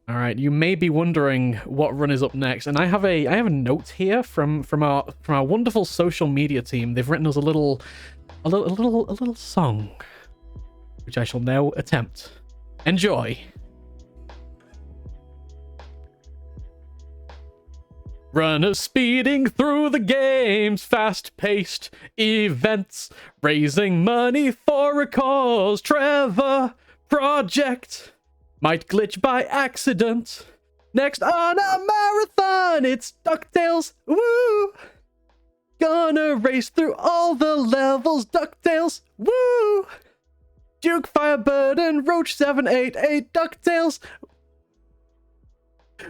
All right, you may be wondering what run is up next, and I have a note here from our wonderful social media team. They've written us a little song, which I shall now attempt. Enjoy. Runners speeding through the games, fast-paced events, raising money for a cause. Trevor Project might glitch by accident. Next on a marathon, it's Ducktales. Woo! Gonna race through all the levels, Ducktales. Woo! DukeFireBird and Roach788, Ducktales.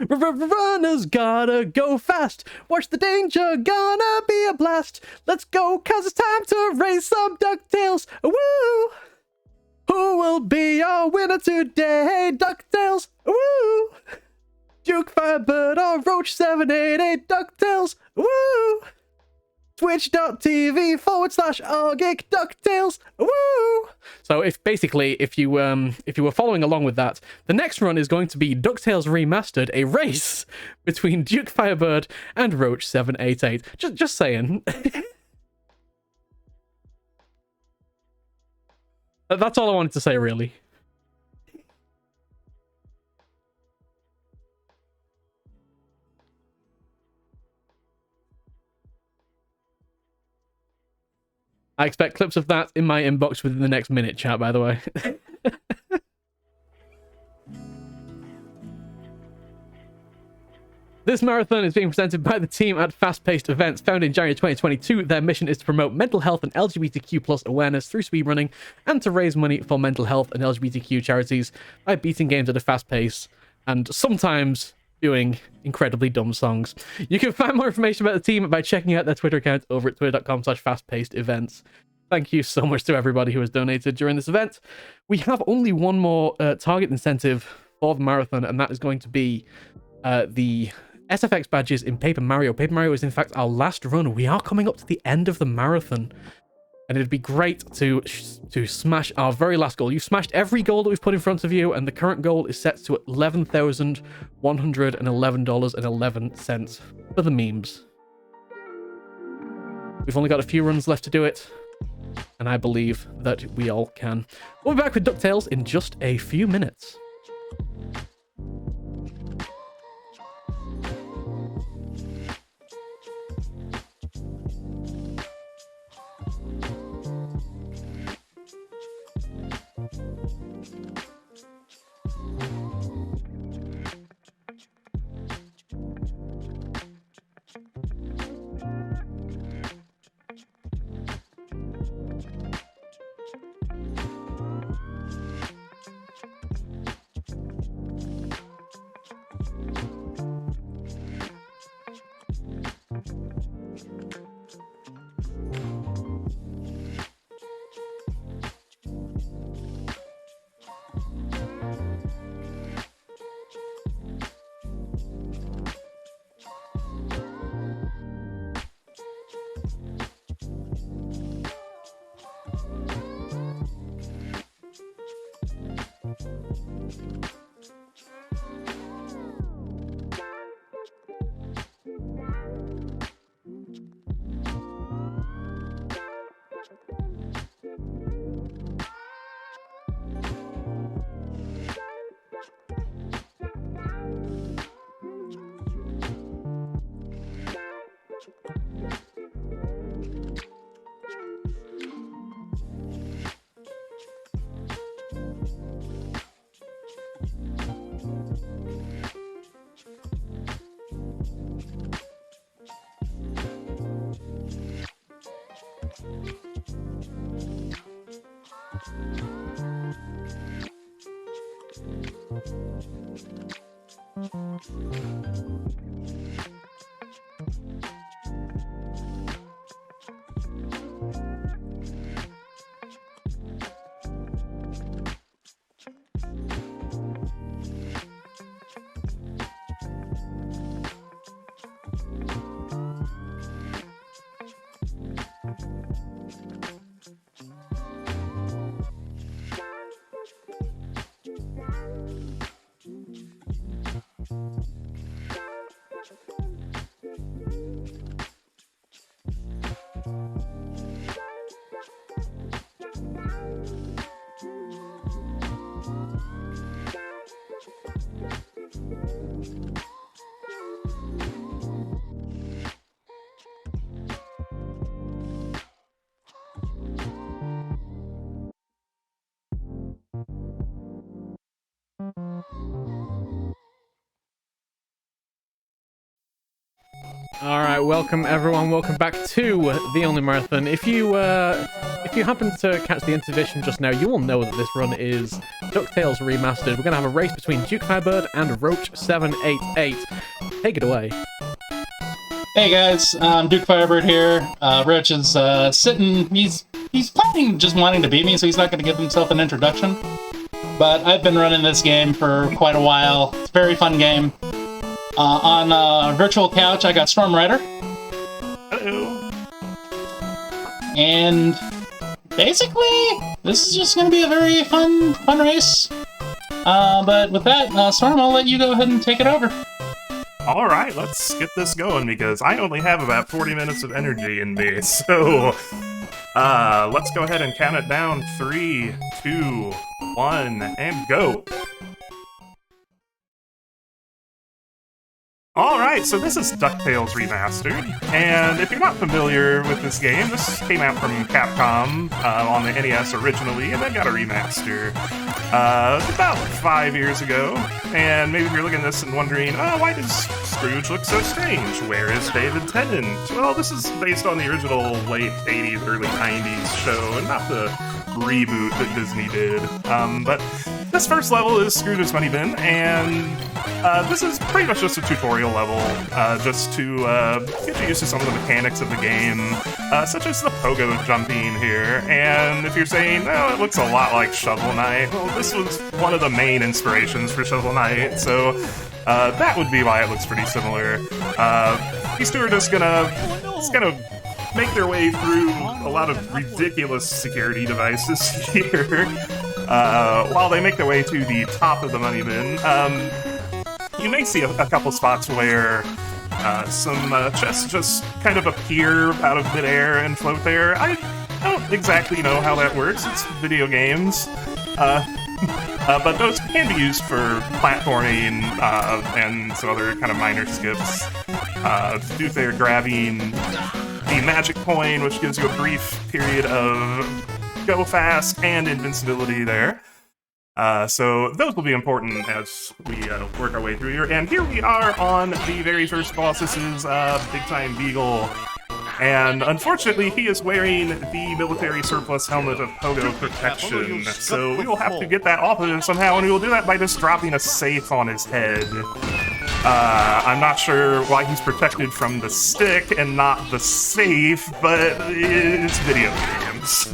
Runners gotta go fast. Watch the danger, gonna be a blast. Let's go, cause it's time to race some Ducktales. Woo! Who will be our winner today? Ducktales. Woo! DukeFireBird or Roach788, Ducktales. Woo! Twitch.tv/Argic Ducktales. Woo! So if you were following along with that, the next run is going to be Ducktales Remastered, a race between DukeFireBird and Roach788. Just saying. That's all I wanted to say, really. I expect clips of that in my inbox within the next minute, chat, by the way. This marathon is being presented by the team at Fast Paced Events. Founded in January 2022, their mission is to promote mental health and LGBTQ+ awareness through speedrunning and to raise money for mental health and LGBTQ charities by beating games at a fast pace and sometimes doing incredibly dumb songs. You can find more information about the team by checking out their Twitter account over at twitter.com/fastpacedevents. Thank you so much to everybody who has donated during this event. We have only one more target incentive for the marathon, and that is going to be the SFX badges in Paper Mario. Paper Mario is in fact our last run. We are coming up to the end of the marathon, and it'd be great to smash our very last goal. You've smashed every goal that we've put in front of you, and the current goal is set to $11,111.11 for the memes. We've only got a few runs left to do it, and I believe that we all can. We'll be back with DuckTales in just a few minutes. All right, welcome everyone. Welcome back to the Only Marathon. If you happen to catch the intermission just now, you will know that this run is Ducktales Remastered. We're gonna have a race between DukeFireBird and Roach788. Take it away. Hey guys, DukeFireBird here. Roach is sitting. He's probably just wanting to beat me, so he's not going to give himself an introduction. But I've been running this game for quite a while. It's a very fun game. On virtual couch, I got Storm Rider. Hello. And basically, this is just going to be a very fun race. But with that, Storm, I'll let you go ahead and take it over. All right, let's get this going because I only have about 40 minutes of energy in me. So, let's go ahead and count it down. 3, 2, 1, and go. Alright, so this is DuckTales Remastered, and if you're not familiar with this game, this came out from Capcom on the NES originally, and then got a remaster about 5 years ago. And maybe you're looking at this and wondering, oh, why does Scrooge look so strange? Where is David Tennant? Well, this is based on the original late 80s, early 90s show, and not the reboot that Disney did. But this first level is Scrooge's Money Bin, and this is pretty much just a tutorial level, just to get you used to some of the mechanics of the game, such as the pogo jumping here. And if you're saying, oh, it looks a lot like Shovel Knight, well, this was one of the main inspirations for Shovel Knight, so that would be why it looks pretty similar. These two are just gonna make their way through a lot of ridiculous security devices here, while they make their way to the top of the money bin. You may see a couple spots where some chests just kind of appear out of midair and float there. I don't exactly know how that works. It's video games. But those can be used for platforming and some other kind of minor skips. Do they're grabbing the magic coin, which gives you a brief period of go fast and invincibility there. So those will be important as we work our way through here. And here we are on the very first boss. This is Big Time Beagle. And unfortunately, he is wearing the military surplus helmet of Pogo Protection. So we will have to get that off of him somehow, and we will do that by just dropping a safe on his head. I'm not sure why he's protected from the stick and not the safe, but it's video games.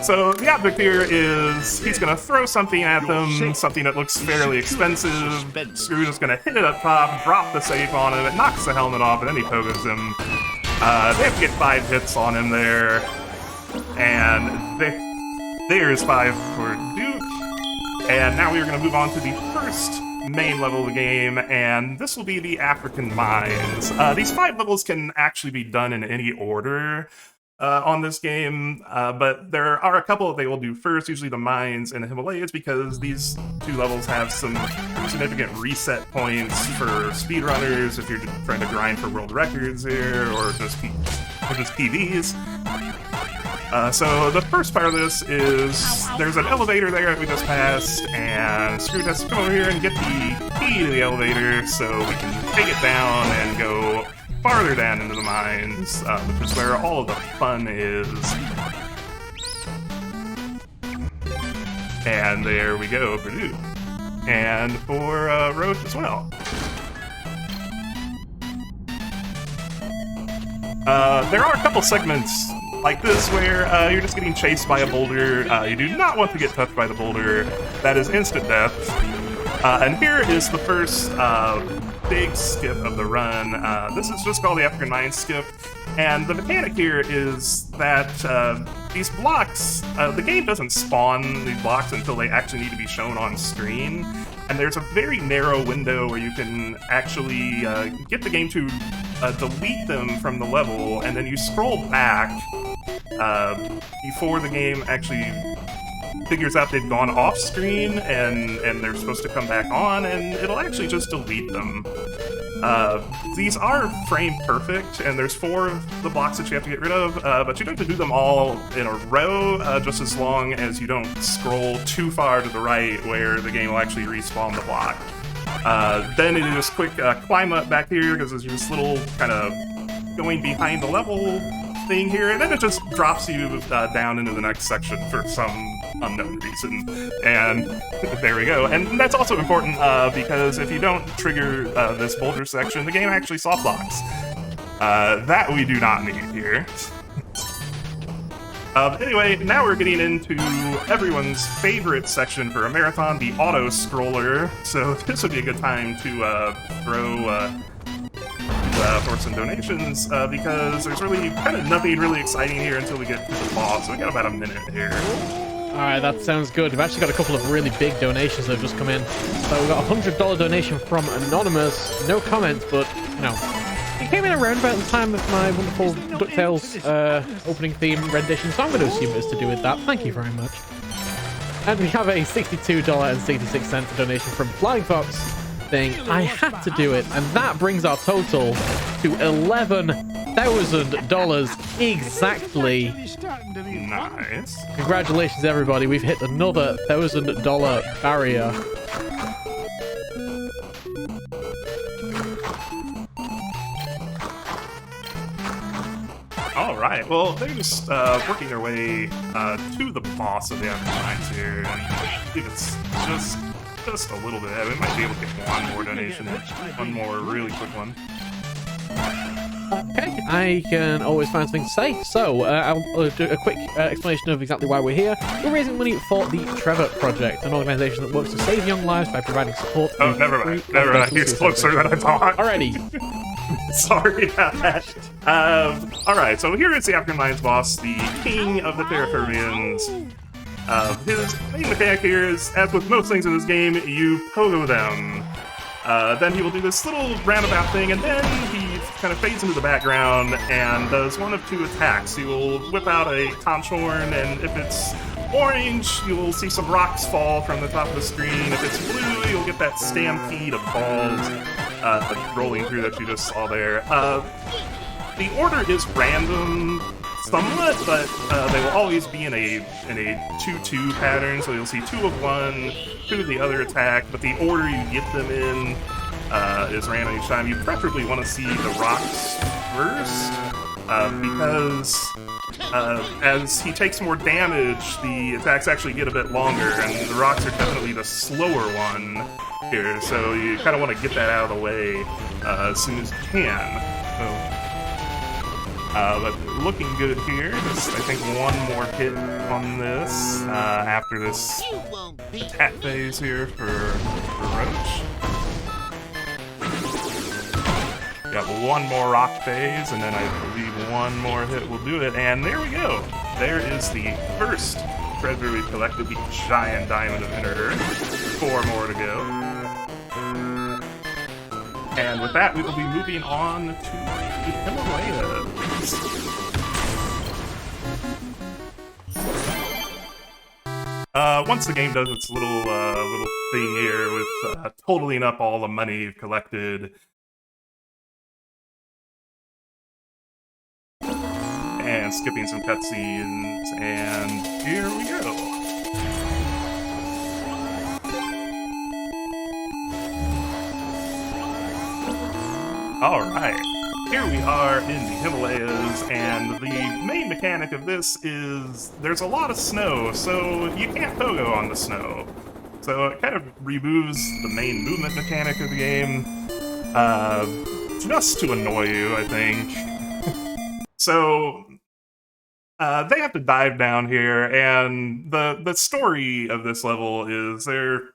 So the object here is he's going to throw something at them, something that looks fairly expensive. Scrooge is going to hit it up top, drop the safe on him, it knocks the helmet off, and then he pogos him. They have to get 5 hits on him there, and there's 5 for Duke. And now we're going to move on to the first main level of the game, and this will be the African Mines. These 5 levels can actually be done in any order on this game, but there are a couple that they will do first, usually the mines and the Himalayas, because these 2 levels have some significant reset points for speedrunners if you're trying to grind for world records here, or just PVs. So the first part of this is there's an elevator there that we just passed, and Scrooge has to come over here and get the key to the elevator so we can take it down and go farther down into the mines, which is where all of the fun is. And there we go for Duke. And for Roach as well. There are a couple segments like this where you're just getting chased by a boulder. You do not want to get touched by the boulder. That is instant death. And here is the first big skip of the run. This is just called the African Mine skip, and the mechanic here is that these blocks, the game doesn't spawn these blocks until they actually need to be shown on screen, and there's a very narrow window where you can actually get the game to delete them from the level, and then you scroll back before the game actually figures out they've gone off screen and they're supposed to come back on, and it'll actually just delete them. These are frame perfect, and there's 4 of the blocks that you have to get rid of, but you don't have to do them all in a row, just as long as you don't scroll too far to the right where the game will actually respawn the block. Then it is quick climb up back here because there's this little kind of going behind the level thing here, and then it just drops you down into the next section for some unknown reason. And there we go. And that's also important because if you don't trigger this boulder section, the game actually soft locks. That we do not need here. Anyway, now we're getting into everyone's favorite section for a marathon, the auto-scroller. So this would be a good time to throw for some donations, because there's really kind of nothing really exciting here until we get to the boss. So we got about a minute here. Alright, that sounds good. We've actually got a couple of really big donations that have just come in. So we've got a $100 donation from Anonymous. No comments, but, you know, it came in around about the time of my wonderful DuckTales opening theme rendition, so I'm going to assume it's to do with that. Thank you very much. And we have a $62.66 donation from Flying Fox, saying, I had to do it, and that brings our total to $11,000 exactly. Nice. Congratulations, everybody. We've hit another $1,000 barrier. All right. Well, they're just working their way to the boss of the Aftermines here, and I think it's just a little bit. We might be able to get one more donation, one more really quick one. Okay, I can always find something to say, so I'll do a quick explanation of exactly why we're here. We're raising money for the Trevor Project, an organisation that works to save young lives by providing support. Oh, never mind. He's closer than I thought. Alrighty. Sorry about that. Alright, so here is the Aftermines boss, the king of the Terraformians. His main mechanic here is, as with most things in this game, you pogo them. Then he will do this little roundabout thing, and then he kind of fades into the background and does one of two attacks. He will whip out a conch horn, and if it's orange, you'll see some rocks fall from the top of the screen. If it's blue, you'll get that stampede of balls rolling through that you just saw there. The order is random somewhat, but they will always be in a 2-2 pattern, so you'll see 2 of one, 2 of the other attack, but the order you get them in is random each time. You preferably want to see the rocks first, because as he takes more damage, the attacks actually get a bit longer, and the rocks are definitely the slower one here, so you kind of want to get that out of the way as soon as you can. So, but looking good here. Just, I think, one more hit on this after this attack phase here for Roach. Got one more rock phase, and then I believe one more hit will do it. And there we go. There is the first treasure we've collected, the giant diamond of inner earth. 4 more to go. And with that, we will be moving on to the Himalayas. Once the game does its little thing here with totaling up all the money you've collected, and skipping some cutscenes, and here we go. Alright, here we are in the Himalayas, and the main mechanic of this is there's a lot of snow, so you can't pogo on the snow. So it kind of removes the main movement mechanic of the game, just to annoy you, I think. So they have to dive down here, and the story of this level is there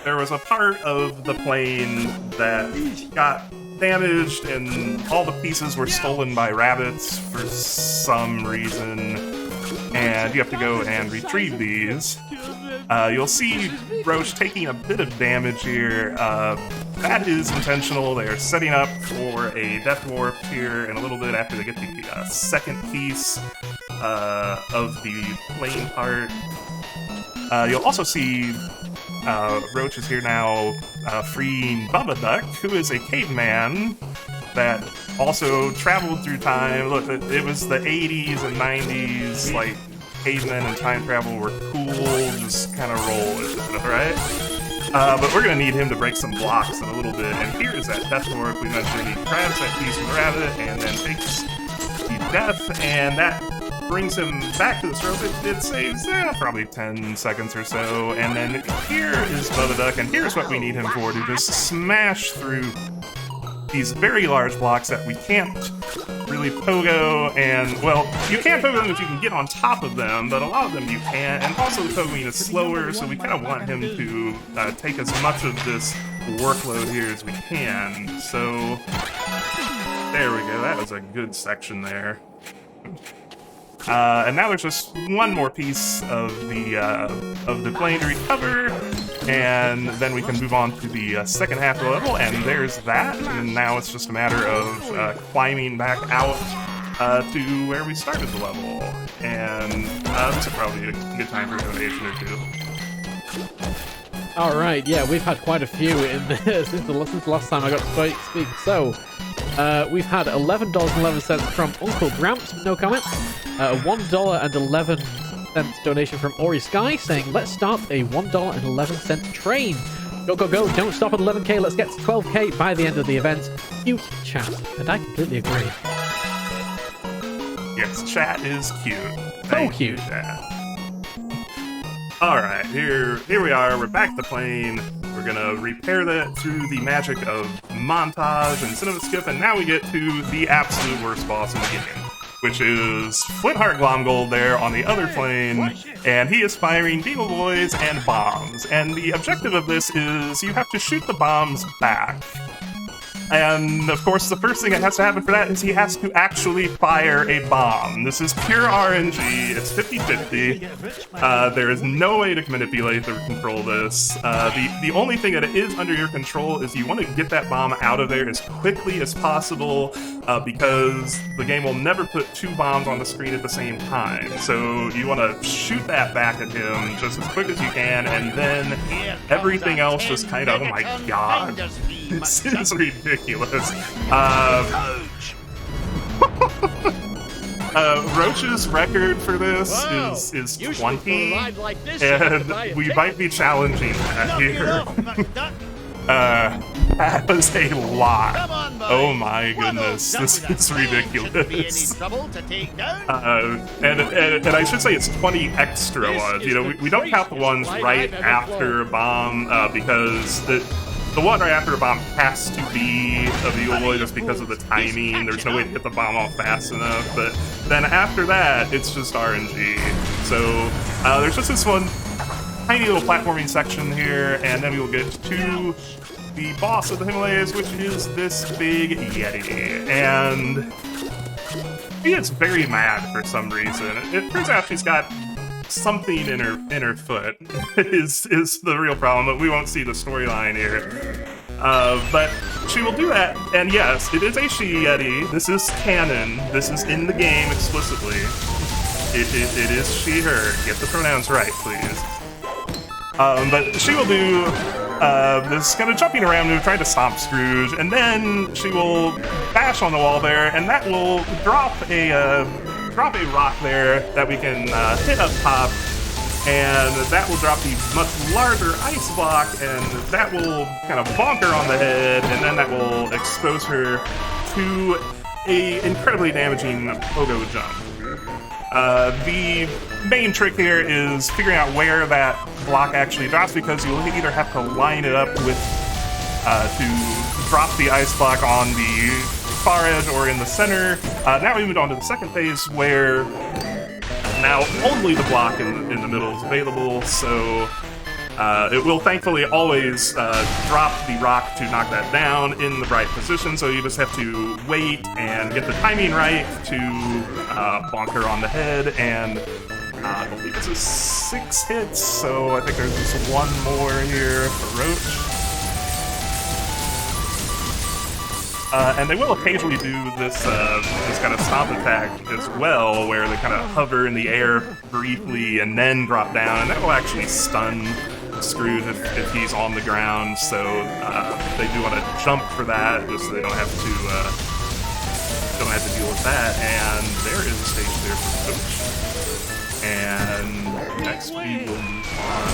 was a part of the plane that got damaged, and all the pieces were stolen by rabbits for some reason, and you have to go and retrieve these. You'll see Roach taking a bit of damage here. That is intentional. They are setting up for a death warp here in a little bit after they get the second piece of the plane part. You'll also see Roach is here now freeing Bubba Duck, who is a caveman that also traveled through time. Look, it was the 80s and 90s, like, cavemen and time travel were cool. Just kind of roll with it, right? But we're going to need him to break some blocks in a little bit. And here's that death orb we mentioned. He grabs that piece from the rabbit and then takes the death, and that brings him back to this rope. It saves probably 10 seconds or so. And then here is Bubba Duck, and here's what we need him for, to just smash through these very large blocks that we can't really pogo, and, well, you can't pogo them if you can get on top of them, but a lot of them you can't, and also the pogoing is slower, so we kind of want him to take as much of this workload here as we can. So, there we go, that was a good section there. And now there's just one more piece of the plane to recover, and then we can move on to the second half of the level, and there's that, and now it's just a matter of climbing back out to where we started the level, and this is probably a good time for a donation or two. Alright, yeah, we've had quite a few in this since the last time I got to speak. So, we've had $11.11 from Uncle Gramps, no comment. A $1.11 donation from Ori Sky saying, let's start a $1.11 train. Go, go, go, don't stop at 11k, let's get to 12k by the end of the event. Cute chat, and I completely agree. Yes, chat is cute. So cute. Chat. Alright, here we are, we're back to the plane. We're gonna repair that through the magic of montage and cinema skip, and now we get to the absolute worst boss in the game, which is Flintheart Glomgold there on the other plane, and he is firing Beagle Boys and bombs. And the objective of this is you have to shoot the bombs back. And, of course, the first thing that has to happen for that is he has to actually fire a bomb. This is pure RNG. It's 50-50. There is no way to manipulate or control this. The only thing that is under your control is you want to get that bomb out of there as quickly as possible, because the game will never put two bombs on the screen at the same time. So you want to shoot that back at him just as quick as you can, and then everything else just kind of, oh my god. This is ridiculous. Roach's record for this is 20, and we might be challenging that here. That was a lot. Oh my goodness, this is ridiculous. And I should say it's 20 extra ones. You know, we don't count the ones right after a bomb, because the one right after a bomb has to be a Beagle Boy just because of the timing. There's no way to get the bomb off fast enough. But then after that, it's just RNG. So there's just this one tiny little platforming section here, and then we will get to the boss of the Himalayas, which is this big Yeti. And she is very mad for some reason. It turns out she's got something in her foot is the real problem, but we won't see the storyline here. But she will do that, and yes, it is a she-yeti. This is canon. This is in the game explicitly. It is she, her. Get the pronouns right, please. But she will do this kind of jumping around move, trying to stomp Scrooge, and then she will bash on the wall there, and that will drop a rock there that we can hit up top, and that will drop the much larger ice block, and that will kind of bonk her on the head, and then that will expose her to a incredibly damaging pogo jump. The main trick here is figuring out where that block actually drops, because you'll either have to line it up with to drop the ice block on the far edge or in the center. Now we moved on to the second phase, where now only the block in the middle is available, so it will thankfully always drop the rock to knock that down in the right position, so you just have to wait and get the timing right to bonk her on the head, and I believe it's a 6 hits, so I think there's just one more here for Roach. And they will occasionally do this kind of stomp attack as well, where they kind of hover in the air briefly and then drop down, and that will actually stun Scrooge if he's on the ground. So they do want to jump for that, just so they don't have to deal with that. And there is a stage there for Coach. And next we will move on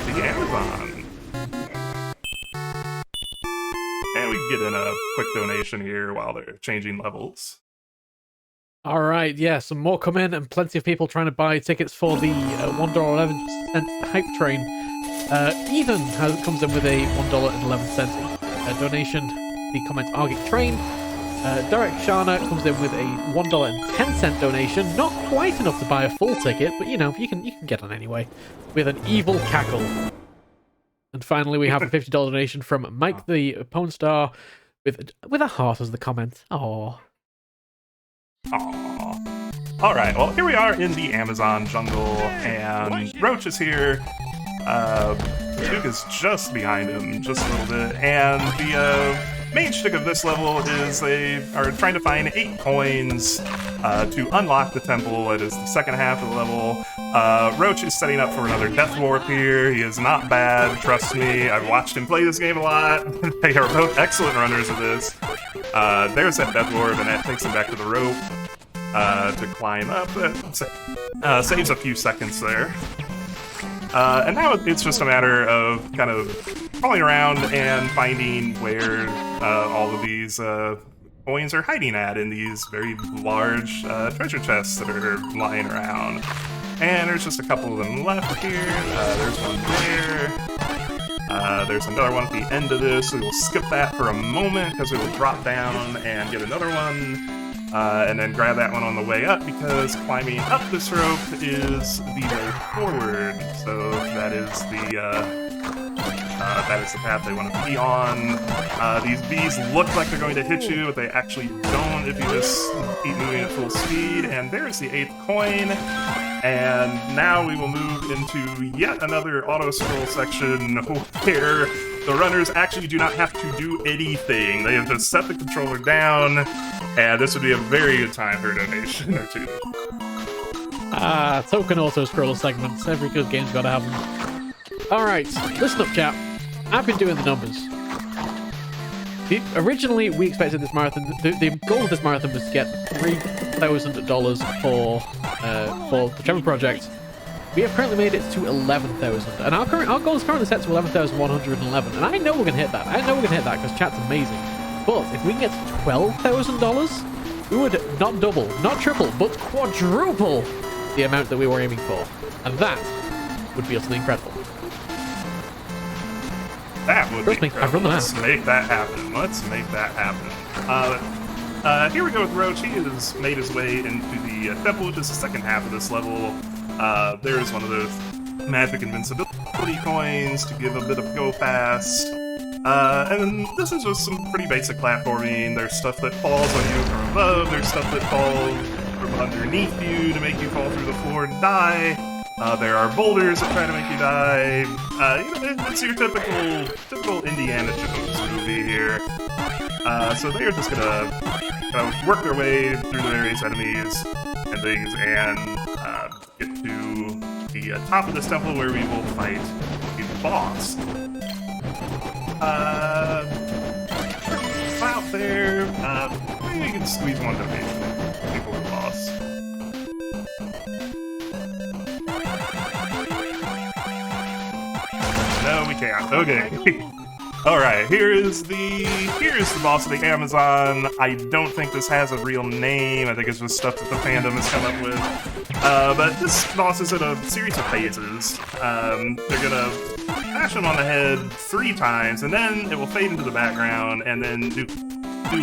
to the Amazon. get in a quick donation here while they're changing levels. All right, yeah, some more come in, and plenty of people trying to buy tickets for the $1.11 hype train. Ethan comes in with a $1.11 donation. The comment Arctic train. Derek Shana comes in with a $1.10 donation. Not quite enough to buy a full ticket, but you know, you can get on anyway. With an evil cackle. And finally, we have a $50 donation from Mike the Pwn Star with a heart as the comment. Aww. Aww. Alright, well, here we are in the Amazon jungle, and Roach is here. Duke is just behind him, just a little bit, and the main shtick of this level is they are trying to find 8 coins to unlock the temple. It is the second half of the level. Roach is setting up for another death warp here. He is not bad, trust me. I've watched him play this game a lot. They are both excellent runners of this. There's that death warp, and that takes him back to the rope to climb up. That saves a few seconds there. And now it's just a matter of kind of crawling around and finding where all of these coins are hiding at in these very large treasure chests that are lying around. And there's just a couple of them left here. There's one there. There's another one at the end of this. We will skip that for a moment because we will drop down and get another one. And then grab that one on the way up, because climbing up this rope is the way forward. So that is the path they want to be on. These bees look like they're going to hit you, but they actually don't if you just keep moving at full speed. And there's the 8th coin. And now we will move into yet another auto-scroll section where the runners actually do not have to do anything. They have just set the controller down, and this would be a very good time for a donation or two. Token auto-scroll segments. Every good game's gotta have them. Alright, listen up, chap. I've been doing the numbers. Originally, we expected this marathon... The goal of this marathon was to get $3,000 for the Trevor Project. We have currently made it to 11,000, and our goal is currently set to 11,111, and I know we're going to hit that. I know we're going to hit that because chat's amazing. But if we can get to $12,000, we would not double, not triple, but quadruple the amount that we were aiming for. And that would be utterly incredible. That would Trust be me, I've run the math. Let's make that happen. Let's make that happen. Here we go with Roach. He has made his way into the temple, which is the second half of this level. There is one of those magic invincibility coins to give a bit of go fast. And this is just some pretty basic platforming. There's stuff that falls on you from above. There's stuff that falls from underneath you to make you fall through the floor and die. There are boulders that try to make you die. It's your typical Indiana Jones movie here. So they are just gonna work their way through the various enemies and things, and get to the top of this temple where we will fight the boss. Out there, maybe we can squeeze one donation before the boss. No, we can't. Okay. Alright, here's the boss of the Amazon. I don't think this has a real name. I think it's just stuff that the fandom has come up with. But this boss is in a series of phases. They're gonna bash him on the head 3 times, and then it will fade into the background, and then do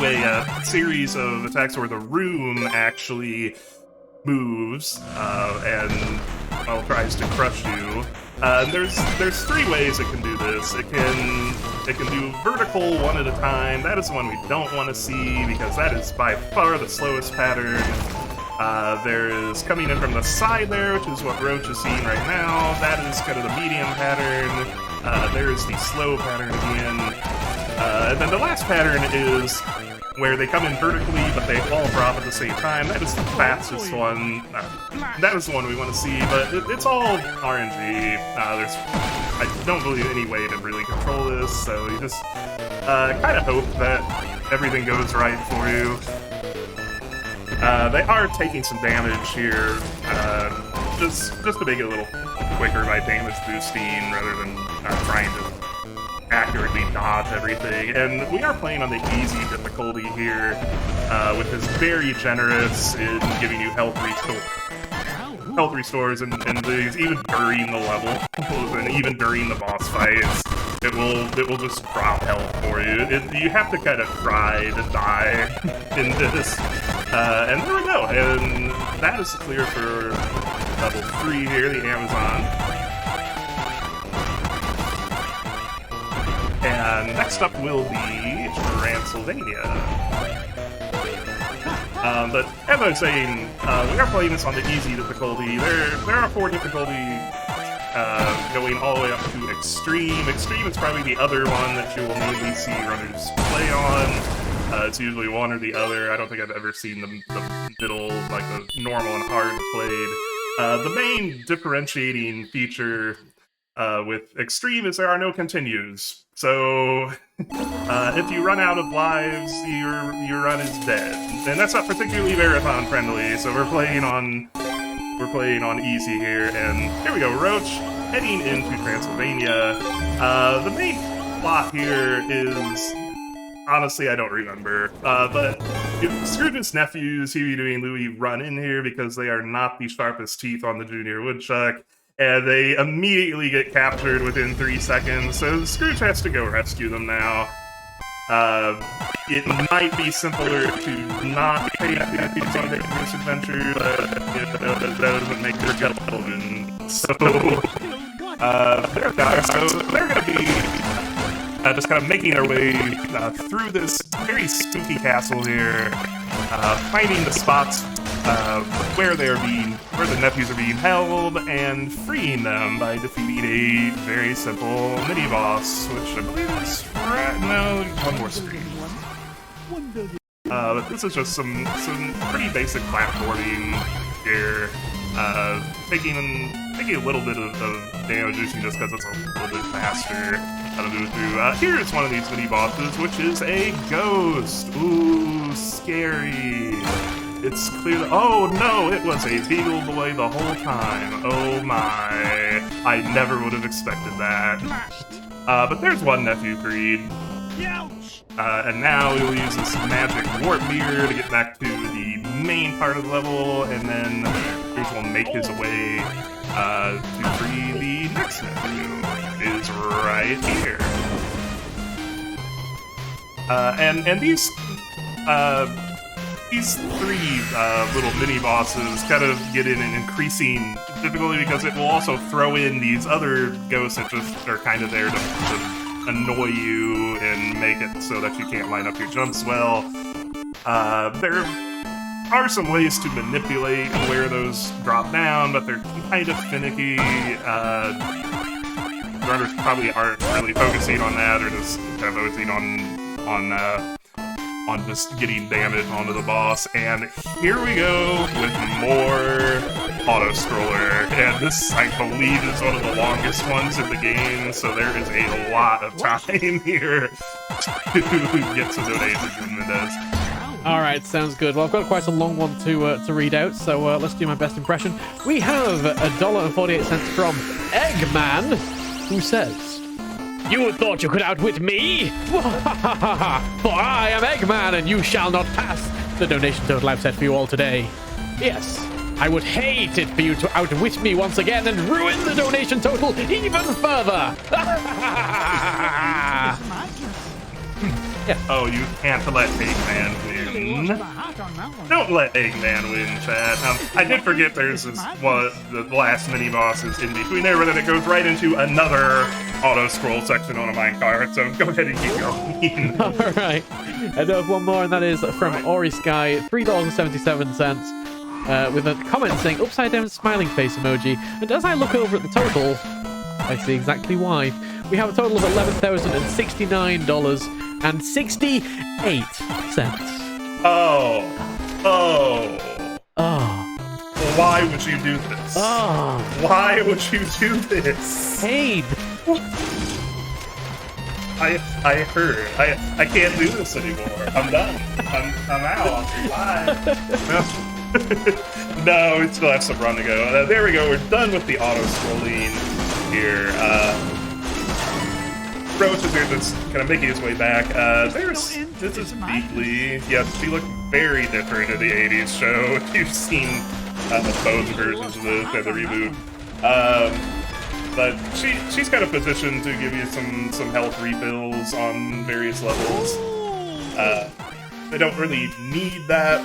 a series of attacks where the room actually moves and tries to crush you. There's 3 ways it can do this. It can do vertical one at a time. That is the one we don't want to see because that is by far the slowest pattern. There is coming in from the side there, which is what Roach is seeing right now. That is kind of the medium pattern. There is the slow pattern again. And then the last pattern is where they come in vertically, but they all drop at the same time. That is the fastest one. That is the one we want to see, but it's all RNG. I don't believe any way to really control this, so you just kind of hope that everything goes right for you. They are taking some damage here, just to make it a little quicker by damage boosting rather than trying to accurately dodge drop everything. And we are playing on the easy difficulty here, with this very generous in giving you health restores and these, even during the level, and even during the boss fights. It will just drop health for you. You have to kind of try to die in this. And there we go. And that is clear for level 3 here, the Amazon. And next up will be Transylvania. But as I was saying, we are playing this on the easy difficulty. There are 4 difficulties going all the way up to Extreme. Extreme is probably the other one that you will mainly see runners play on. It's usually one or the other. I don't think I've ever seen the middle, like the normal and hard played. The main differentiating feature with Extreme is there are no continues. So if you run out of lives, your run is dead. And that's not particularly marathon friendly, so we're playing on easy here, and here we go, Roach, heading into Transylvania. The main plot here is, honestly, I don't remember, but Scrooge's nephews, Huey, Dewey, and Louie, run in here because they are not the sharpest teeth on the junior woodchuck, and they immediately get captured within 3 seconds, so Scrooge has to go rescue them now. It might be simpler to not pay attention on this adventure, but that doesn't make their gut relevant. So, they're going to be just kind of making their way through this very spooky castle here, finding the spots where the nephews are being held, and freeing them by defeating a very simple mini-boss, which I believe is one more screen. But this is just some pretty basic platforming here, taking a little bit of damage just because it's a little bit faster to move through. Here's one of these mini-bosses, which is a ghost. Ooh, scary. It's clear that— oh no, it was a Beagle Boy the whole time. Oh my. I never would have expected that. But there's one nephew freed. And now we will use this magic warp meter to get back to the main part of the level, and then Scrooge will make his way to free the next nephew. Is right here. And these 3 little mini-bosses kind of get in an increasing difficulty because it will also throw in these other ghosts that just are kind of there to annoy you and make it so that you can't line up your jumps well. There are some ways to manipulate where those drop down, but they're kind of finicky. Runners probably aren't really focusing on that, or just kind of focusing on just getting damage onto the boss. And here we go with more auto-scroller, and this, I believe, is one of the longest ones in the game, so there is a lot of time here to get some donations in this. Alright, sounds good. Well, I've got quite a long one to read out, so let's do my best impression. We have $1.48 from Eggman, who says, "You thought you could outwit me? For I am Eggman, and you shall not pass." The donation total I've set for you all today. Yes, I would hate it for you to outwit me once again and ruin the donation total even further. Yeah. Oh, you can't let Eggman win. Don't let Eggman win, chat. I did forget there's the last mini-boss is in between there, but then it goes right into another auto-scroll section on a minecart, so go ahead and keep going. Alright, and there's one more, and that is from Ori Sky, $3.77, with a comment saying, "Upside down smiling face emoji," and as I look over at the total, I see exactly why. We have a total of $11,069.68. Oh. Why would you do this? Oh. Why would you do this? Pain. I heard. I can't do this anymore. I'm done. I'm out. Bye. No, we still have some run to go. There we go. We're done with the auto-scrolling here. Roach is here that's kind of making his way back. This is Beakley. Yes, she looked very different in the 80s show. You've seen both versions of the reboot. But she's kind of positioned to give you some health refills on various levels. I don't really need that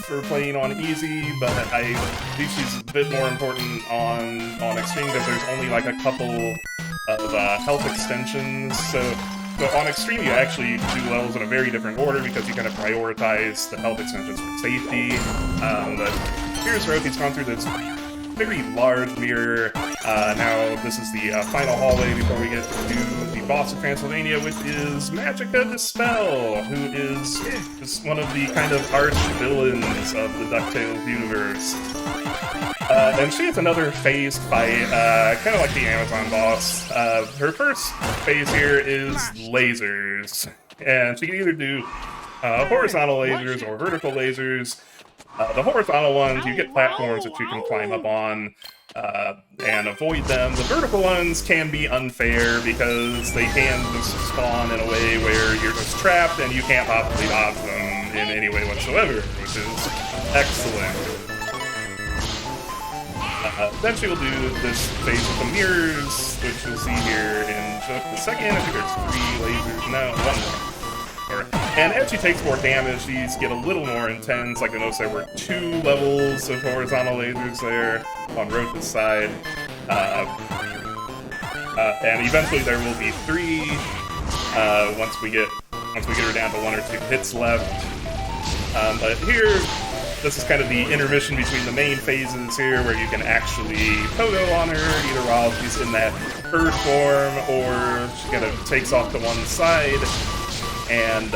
for playing on easy, but I think she's a bit more important on extreme because there's only like a couple of health extensions. So on extreme you actually do levels in a very different order because you kind of prioritize the health extensions for safety. But here's Roach, he's gone through this very large mirror. Now this is the final hallway before we get to the boss of Transylvania, which is Magica Dispel, who is just one of the kind of arch villains of the DuckTales universe. And she has another phase fight, kind of like the Amazon boss. Her first phase here is lasers, and she can either do horizontal lasers or vertical lasers. The horizontal ones, you get platforms that you can climb up on and avoid them. The vertical ones can be unfair because they can just spawn in a way where you're just trapped and you can't possibly dodge them in any way whatsoever, which is excellent. Then she will do this phase with the mirrors, which you'll see here in just a second. I think there's 3 lasers, no, 1 more. And as she takes more damage, these get a little more intense. Like I noticed there were 2 levels of horizontal lasers there on Roach's side. And eventually there will be 3 once we get her down to 1 or 2 hits left. But here, this is kind of the intermission between the main phases here, where you can actually pogo on her, either while she's in that bird form, or she kind of takes off to one side and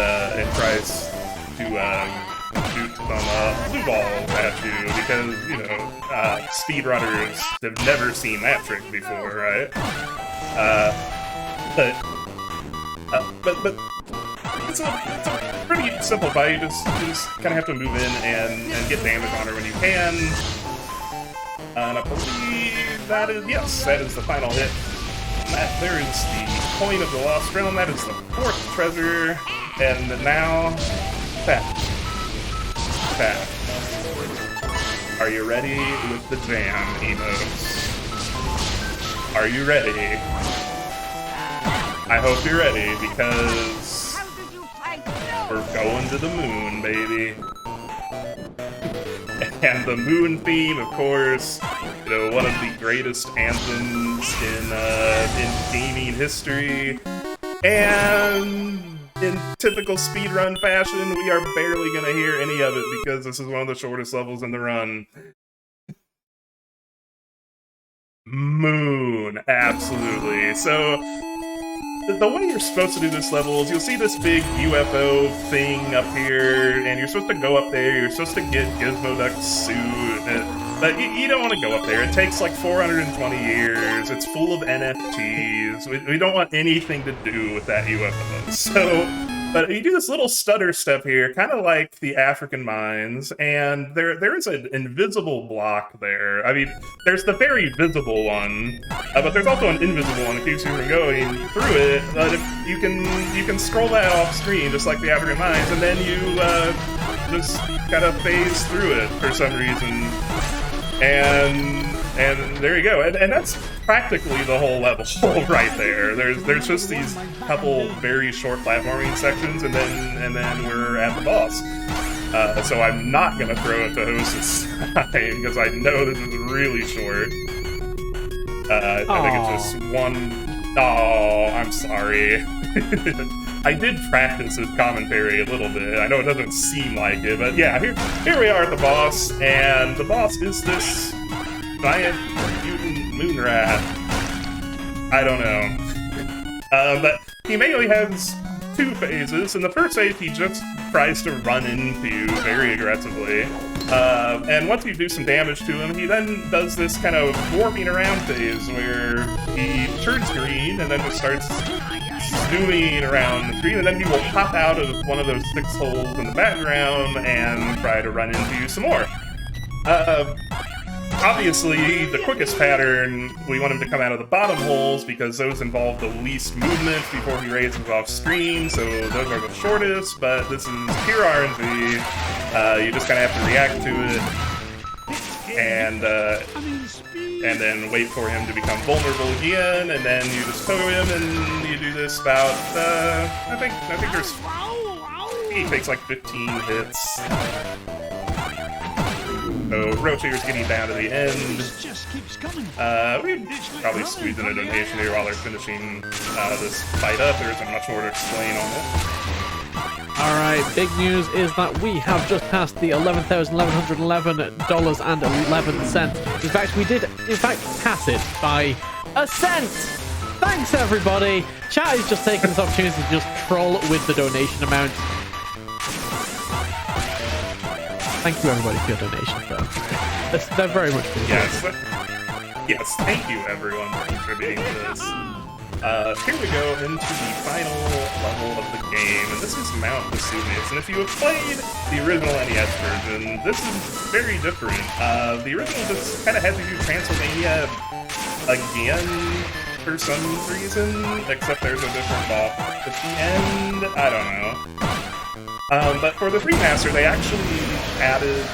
tries to shoot some blue balls at you, because, you know, speedrunners have never seen that trick before, right? But it's a pretty simple fight. You just kind of have to move in and get damage on her when you can. And I believe that is the final hit. There is the coin of the Lost Realm. That is the 4th treasure. And now, Pat. Are you ready with the jam emotes? Are you ready? I hope you're ready, because we're going to the moon, baby. And the moon theme, of course, you know, one of the greatest anthems in gaming history. And in typical speedrun fashion, we are barely gonna hear any of it because this is one of the shortest levels in the run. Moon, absolutely. So the way you're supposed to do this level is you'll see this big UFO thing up here, and you're supposed to go up there, you're supposed to get Gizmo Duck's suit, but you don't want to go up there. It takes like 420 years, it's full of NFTs, we don't want anything to do with that UFO. So, but you do this little stutter step here, kind of like the African mines, and there is an invisible block there. I mean, there's the very visible one, but there's also an invisible one that keeps you from going through it. But you can scroll that off screen just like the African mines, and then you just kind of phase through it for some reason, and there you go. And that's practically the whole level right there. There's just these couple very short platforming sections, and then we're at the boss. So I'm not gonna throw it to host this time because I know this is really short. I think it's just one. Oh, I'm sorry. I did practice his commentary a little bit. I know it doesn't seem like it, but yeah, here we are at the boss, and the boss is this giant mutant moon rat. I don't know. But he mainly has 2 phases. In the first phase, he just tries to run into you very aggressively. And once you do some damage to him, he then does this kind of warping around phase where he turns green and then just starts zooming around the screen, and then he will pop out of one of those 6 holes in the background and try to run into you some more. obviously, the quickest pattern, we want him to come out of the bottom holes because those involve the least movement before he raises off screen, so those are the shortest, but this is pure RNG. You just kind of have to react to it, and then wait for him to become vulnerable again, and then you just pogo him, and you do this about, I think there's, he takes like 15 hits. So Roach here's getting down to the end. We probably squeeze in a donation here while they're finishing this fight up. There isn't much more to explain on it. Alright, big news is that we have just passed the $11,111.11. In fact, we did, pass it by a cent! Thanks, everybody! Chat is just taking this opportunity to just troll with the donation amount. Thank you, everybody, for your donations, though. They're very much good. Yes, thank you, everyone, for contributing to this. Here we go into the final level of the game, and this is Mount Vesuvius. And if you have played the original NES version, this is very different. The original just kind of had to do Transylvania again for some reason, except there's a different boss at the end. I don't know. But for the remaster, they actually added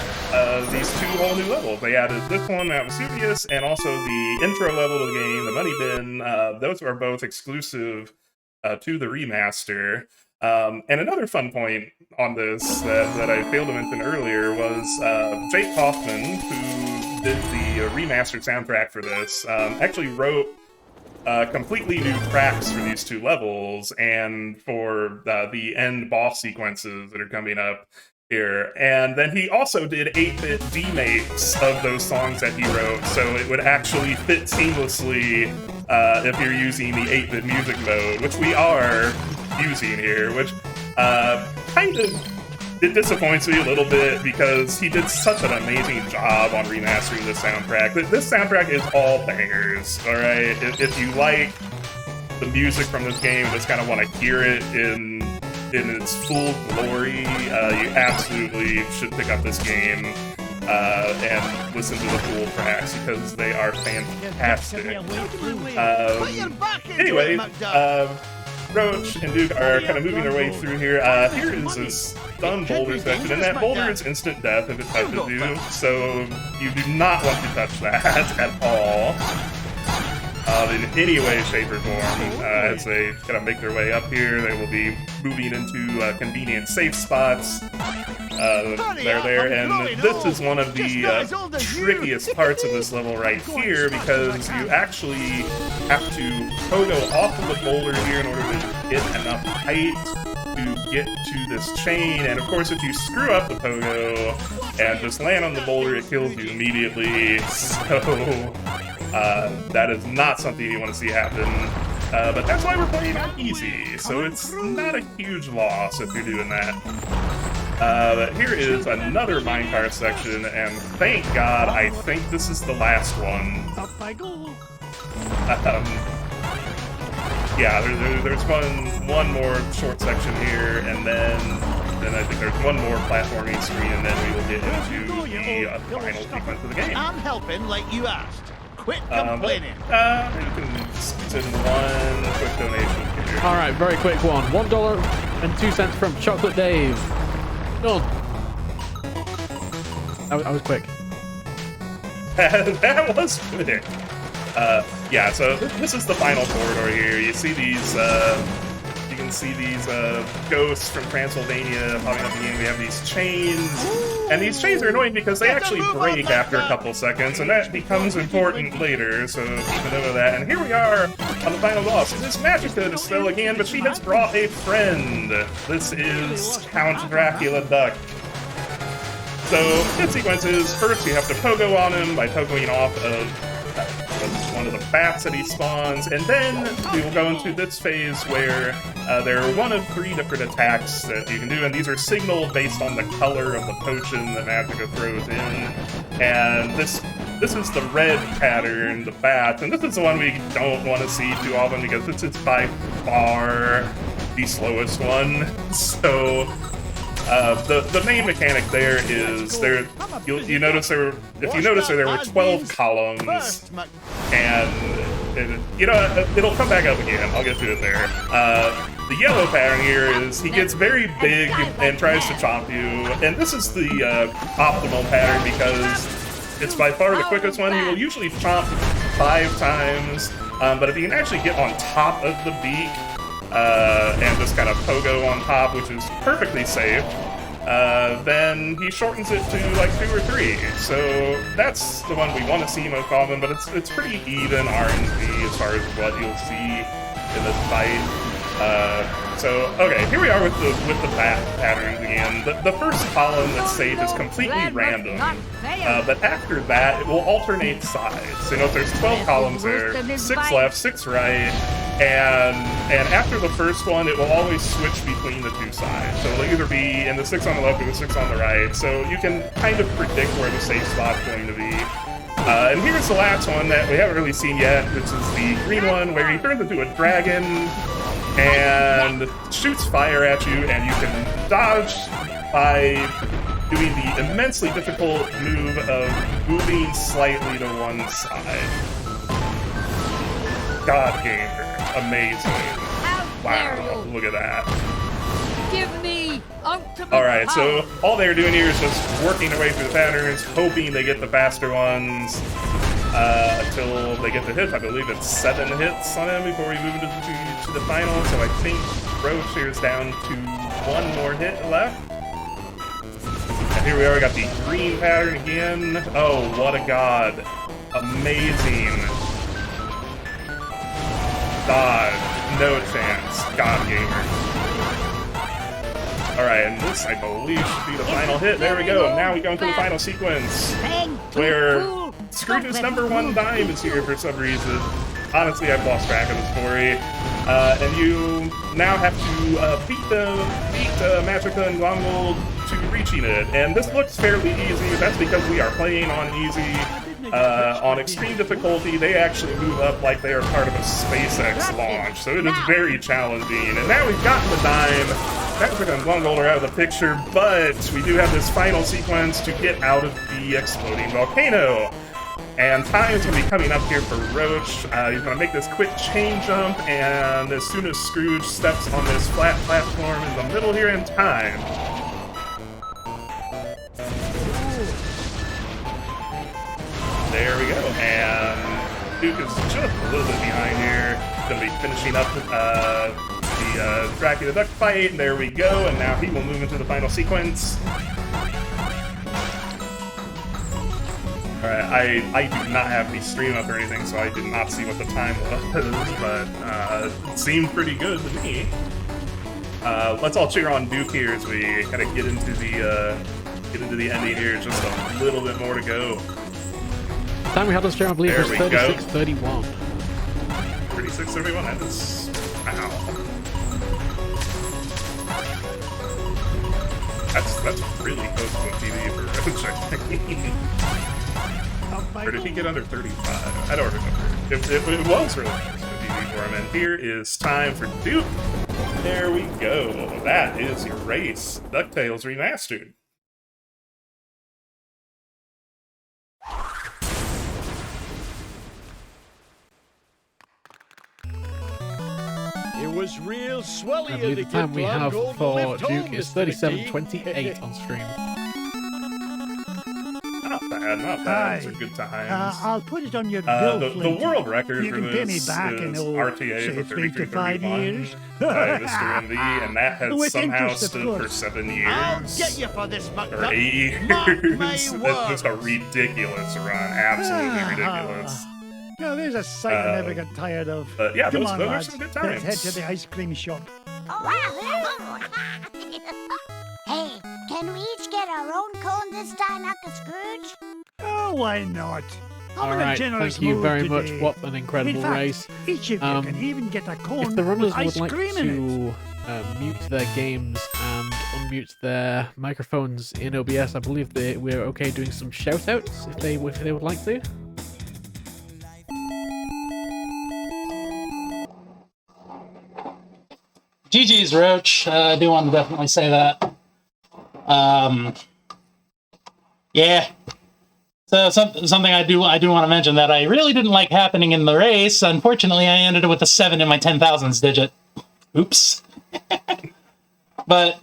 these two whole new levels. They added this one, Mount Vesuvius, and also the intro level of the game, the Money Bin. Those are both exclusive to the remaster. And another fun point on this that I failed to mention earlier was Jake Kaufman, who did the remastered soundtrack for this, actually wrote completely new tracks for these two levels and for the end boss sequences that are coming up here. And then he also did 8-bit remakes of those songs that he wrote, so it would actually fit seamlessly if you're using the 8-bit music mode, which we are using here, which kind of it disappoints me a little bit because he did such an amazing job on remastering this soundtrack. This soundtrack is all bangers, alright? If you like the music from this game and just kind of want to hear it in its full glory, you absolutely should pick up this game and listen to the full tracks because they are fantastic. Anyway, Roach and Duke are kind of moving their way through here. Here is this stun boulder section, and that boulder is instant death if it touches you, so you do not want to touch that at all. In any way, shape, or form. As they kind of make their way up here, they will be moving into convenient safe spots. They're there, and this is one of the trickiest parts of this level right here, because you actually have to pogo off of the boulder here in order to get enough height to get to this chain, and of course if you screw up the pogo and just land on the boulder, it kills you immediately, so that is not something you want to see happen. But that's why we're playing on easy, so it's not a huge loss if you're doing that. But here is another minecart section, and thank God, I think this is the last one. Yeah, there's one more short section here, and then I think there's one more platforming screen, and then we will get into the final sequence of the game. I'm helping like you asked. Quit complaining. You can send one quick donation here. Alright, very quick one. $1.02 from Chocolate Dave. Done. I was quick. That was quick. Yeah, so this is the final corridor here. You see these, you can see these ghosts from Transylvania popping up again. We have these chains, and these chains are annoying because they actually break after a couple seconds, and that becomes important later, so keep a note of that. And here we are on the final boss. This Magica is still again, but she has brought a friend. This is Count Dracula Duck. So, hit sequences. First, you have to pogo on him by pogoing off of one of the bats that he spawns, and then we will go into this phase where there are one of 3 different attacks that you can do, and these are signaled based on the color of the potion that Magica throws in. And this is the red pattern, the bat, and this is the one we don't want to see too often because this is by far the slowest one. So The main mechanic there is you notice there were 12 columns, and you know, it'll come back up again. I'll get to it there. The yellow pattern here is he gets very big and tries to chomp you, and this is the optimal pattern because it's by far the quickest one. He will usually chomp 5 times, but if he can actually get on top of the beak and just kind of pogo on top, which is perfectly safe, then he shortens it to like 2 or 3. So that's the one we want to see most often, but it's pretty even RNG as far as what you'll see in this fight. So okay, here we are with the bat patterns again. The first column that's safe is completely random, but after that it will alternate sides. So you know, if there's 12 columns there, 6 left, 6 right, and after the first one it will always switch between the 2 sides. So it'll either be in the 6 on the left or the 6 on the right. So you can kind of predict where the safe spot's going to be. And here's the last one that we haven't really seen yet, which is the green one where he turns into a dragon and shoots fire at you, and you can dodge by doing the immensely difficult move of moving slightly to one side. God, gamer. Amazing. Wow, look at that. Give me ultimate Alright, so power. all they're doing here is just working their way through the patterns, hoping they get the faster ones until they get the hit. I believe it's 7 hits on him before we move into the final, so I think Roach here is down to 1 more hit left. And here we are, we got the green pattern again. Oh, what a god. Amazing. Dodge. No chance. God gamer. Alright, and this, I believe, should be the final hit. There we go. Now we go into the final sequence, where Scrooge's #1 dime is here for some reason. Honestly, I've lost track of the story. And you now have to beat Magica and Glomgold to reaching it. And this looks fairly easy. That's because we are playing on easy. On extreme difficulty, they actually move up like they are part of a SpaceX launch. So it is very challenging. And now we've gotten the dime. Magica and Glomgold are out of the picture, but we do have this final sequence to get out of the exploding volcano. And time's going to be coming up here for Roach. He's going to make this quick chain jump, and as soon as Scrooge steps on this flat platform in the middle here in time. There we go, and Duke is just a little bit behind here. Going to be finishing up the Dracula Duck fight. There we go, and now he will move into the final sequence. Alright, I do not have any stream up or anything, so I did not see what the time was, but it seemed pretty good to me. Let's all cheer on Duke here as we kind of get into the ending here. Just a little bit more to go. Time we had on stream, I believe, was 36:31. 36:31. That is, wow. That's really close to a TV for Roach, I think. Or did he get under 35? I don't remember. It was really close to a TV for him. And here is time for Duke. There we go. That is your race. DuckTales Remastered. It was real swelly. I believe the time we have for Duke is 37:28 on stream. Not bad. Those are good times. I'll put it on your bill. The world record you for can pay me this back is in RTA for 3 to 5 years. By Mr. MV, and that has With somehow interest, of stood course. for 7 years. I'll get you for this, Or McDuck. 8 years. Mark my It's just words. a ridiculous run. Absolutely ridiculous. Now, there's a sight I never get tired of. But yeah, Come those on, are lads. some good Let's head times. to the ice cream shop. Hey, can we each get our own cone this time, Uncle Scrooge? Oh, why not? I'm in a Alright, generous thank you mood very much. today. What an incredible In fact, race. each of you can even get a cone If the runners with ice would like cream in it. to mute their games and unmute their microphones in OBS, I believe we're okay doing some shout-outs if they would like to. GG's, Roach. I do want to definitely say that. Yeah. So something I do want to mention that I really didn't like happening in the race. Unfortunately, I ended up with a 7 in my 10,000s digit. Oops. But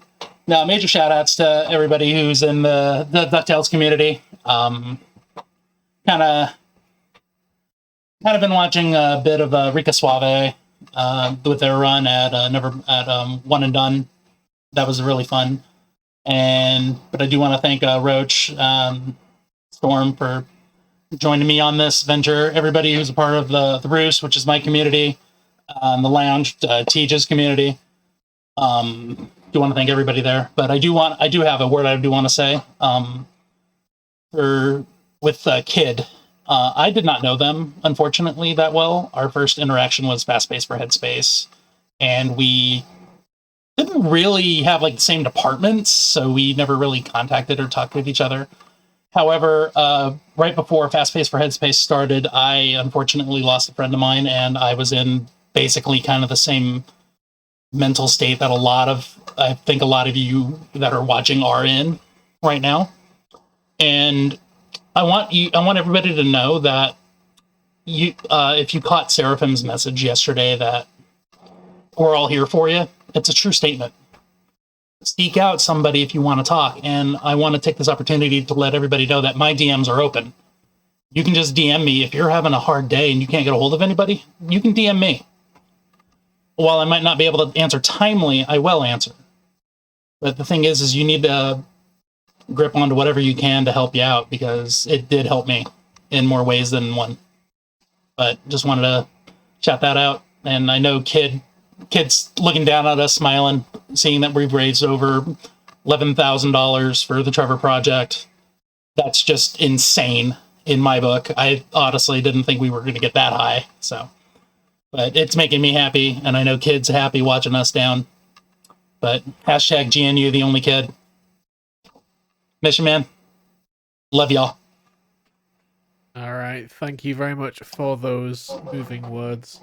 no, major shout outs to everybody who's in the Ducktales community. Kind of been watching a bit of Rika Suave with their run at One and Done. That was really fun. But I do want to thank Roach Storm for joining me on this venture. Everybody who's a part of the Roost, which is my community, the Lounge, Teja's community. Do want to thank everybody there. But I do have a word I do want to say. With Kid. I did not know them, unfortunately, that well. Our first interaction was Fast Pace for Headspace, and we didn't really have like the same departments, so we never really contacted or talked with each other. However, right before Fast Pace for Headspace started, I unfortunately lost a friend of mine, and I was in basically kind of the same mental state that I think a lot of you that are watching are in right now. And I want everybody to know that if you caught Seraphim's message yesterday that we're all here for you, it's a true statement. Seek out somebody if you want to talk. And I want to take this opportunity to let everybody know that my DMs are open. You can just DM me. If you're having a hard day and you can't get a hold of anybody, you can DM me. While I might not be able to answer timely, I will answer. But the thing is you need to grip onto whatever you can to help you out, because it did help me in more ways than one. But just wanted to shout that out. And I know Kid's looking down at us, smiling, seeing that we've raised over $11,000 for the Trevor Project. That's just insane in my book. I honestly didn't think we were going to get that high. But it's making me happy, and I know Kid's happy watching us down. But hashtag GNU, the only kid. Mission man. Love y'all. All right. Thank you very much for those moving words.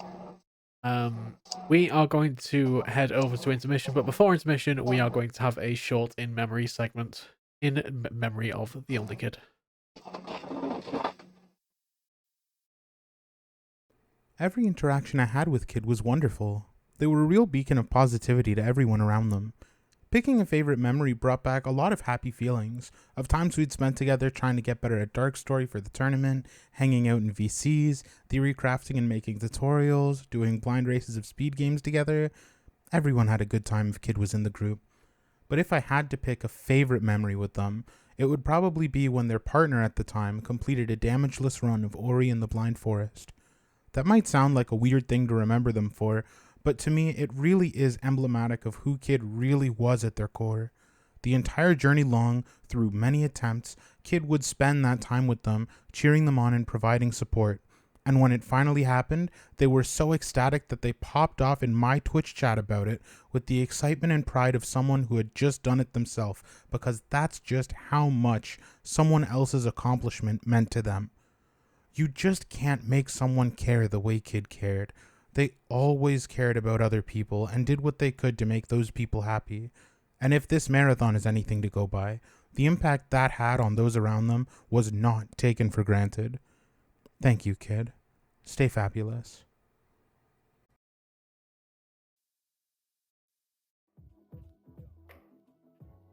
We are going to head over to intermission, but before intermission, we are going to have a short in-memory segment in memory of the only kid. Every interaction I had with Kid was wonderful. They were a real beacon of positivity to everyone around them. Picking a favorite memory brought back a lot of happy feelings, of times we'd spent together trying to get better at Dark Story for the tournament, hanging out in VCs, theory crafting and making tutorials, doing blind races of speed games together. Everyone had a good time if Kid was in the group. But if I had to pick a favorite memory with them, it would probably be when their partner at the time completed a damageless run of Ori and the Blind Forest. That might sound like a weird thing to remember them for, but to me, it really is emblematic of who Kid really was at their core. The entire journey long, through many attempts, Kid would spend that time with them, cheering them on and providing support. And when it finally happened, they were so ecstatic that they popped off in my Twitch chat about it with the excitement and pride of someone who had just done it themselves, because that's just how much someone else's accomplishment meant to them. You just can't make someone care the way Kid cared. They always cared about other people and did what they could to make those people happy. And if this marathon is anything to go by, the impact that had on those around them was not taken for granted. Thank you, Kid. Stay fabulous.